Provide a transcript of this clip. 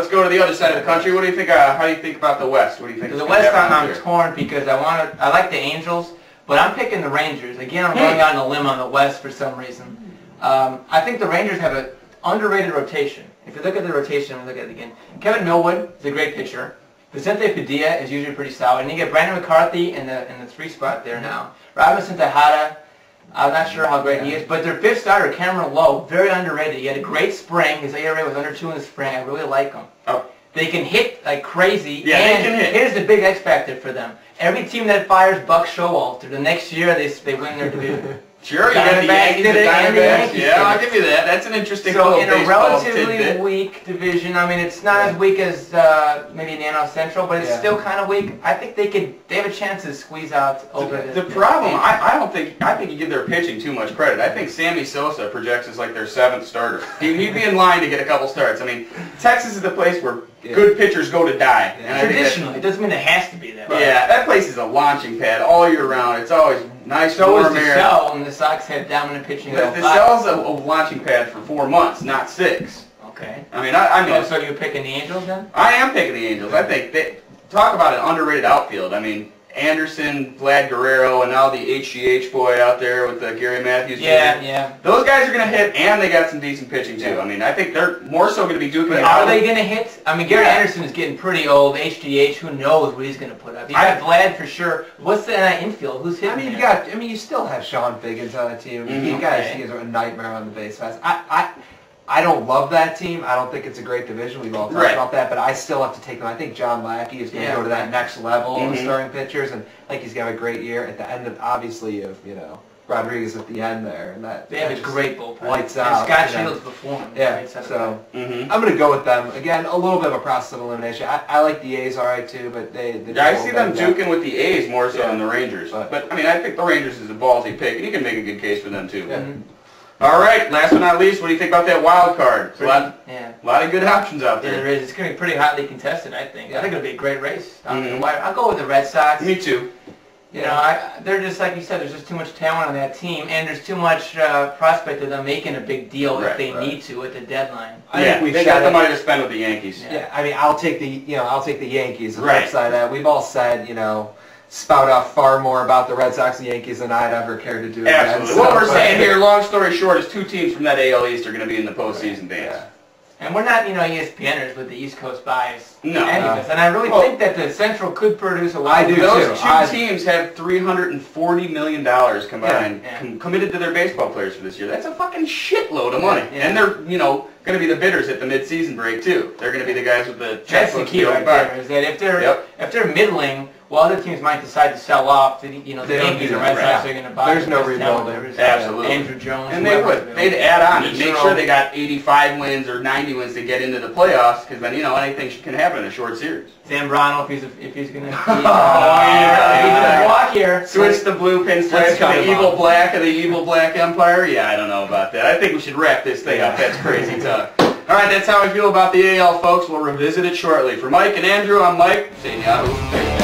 let's go to the other side of the country. What do you think? How do you think about the West? What do you think? The West, I'm torn because I like the Angels, but I'm picking the Rangers. Again, I'm going out on a limb on the West for some reason. I think the Rangers have an underrated rotation. If you look at the rotation, look at it again. Kevin Millwood is a great pitcher. Vicente Padilla is usually pretty solid, and you get Brandon McCarthy in the 3 spot there now. Robinson Tejada, I'm not sure how great he is, but their 5th starter, Cameron Lowe, very underrated. He had a great spring. His ERA was under 2 in the spring. I really like him. Oh. They can hit like crazy. Yeah, and they can hit. Here's the big X factor for them. Every team that fires Buck Showalter, the next year they win their division. Sure, you got the Yankees, the Diamondbacks. Yeah, I'll give you that. That's an interesting So in a relatively tidbit. weak division, I mean, it's not as weak as maybe the NL Central, but it's still kind of weak. I think they have a chance to squeeze out over the problem. I think you give their pitching too much credit. I think Sammy Sosa projects as like their 7th starter. He'd be in line to get a couple starts. I mean, Texas is the place where good pitchers go to die. And traditionally, it doesn't mean it has to be that way. Yeah, that place is a launching pad all year round. It's always nice, warm air. So and the Sox had dominant pitching. The Cell's a launching pad for 4 months, not 6. Okay. I mean, I mean. So you're picking the Angels then? I am picking the Angels. I think talk about an underrated outfield. I mean, Anderson, Vlad Guerrero, and now the HGH boy out there with Gary Matthews. Yeah. Those guys are going to hit, and they got some decent pitching too. I mean, I think they're more so going to be duking it out. Are they going to hit? I mean, Gary Anderson is getting pretty old. HGH, who knows what he's going to put up? You got Vlad for sure. What's the infield? Who's hitting? I mean, you still have Sean Figgins on the team. You guys are a nightmare on the base pass. I don't love that team. I don't think it's a great division. We've all talked about that, but I still have to take them. I think John Lackey is going to go to that next level of starting pitchers, and I think he's going to have a great year. At the end of, obviously, of Rodriguez at the end there, and they have a great bullpen. Lights out. Scott Shields before him. Yeah, so I'm going to go with them again. A little bit of a process of elimination. I like the A's all right too, but I see them duking with the A's more so than the Rangers. But I mean, I think the Rangers is a ballsy pick, and you can make a good case for them too. All right, last but not least, what do you think about that wild card? A lot of good options out there. Yeah, there is. It's going to be pretty hotly contested, I think. I think it'll be a great race. I'll go with the Red Sox. Me too. You know, they're just, like you said, there's just too much talent on that team, and there's too much prospect of them making a big deal if they need to at the deadline. I think they got the money to spend with the Yankees. Yeah, I mean, I'll take the Yankees. The flip side of that, we've all said, spout off far more about the Red Sox and Yankees than I'd ever care to do. Absolutely. What we're saying here, long story short, is 2 teams from that AL East are going to be in the postseason dance. And we're not, ESPNers with the East Coast bias. No. And I really think that the Central could produce a wild card. Those 2 teams have $340 million combined committed to their baseball players for this year. That's a fucking shitload of money. And they're, going to be the bidders at the mid-season break too. They're going to be the guys with the checkbooks. That's the key right there, is that if they're middling, well, other teams might decide to sell off. The Yankees and Red Sox are going to buy. There's no rebuild. Absolutely. Andrew Jones. And they would. They'd add on and make sure they got 85 wins or 90 wins to get into the playoffs, because then anything can happen in a short series. Zambrano, if he's going to walk here. Switch the blue pinstripes to the evil black of the evil black empire. Yeah, I don't know about that. I think we should wrap this thing up. That's crazy talk. All right, that's how I feel about the AL, folks. We'll revisit it shortly. For Mike and Andrew, I'm Mike. Saying Yahoo.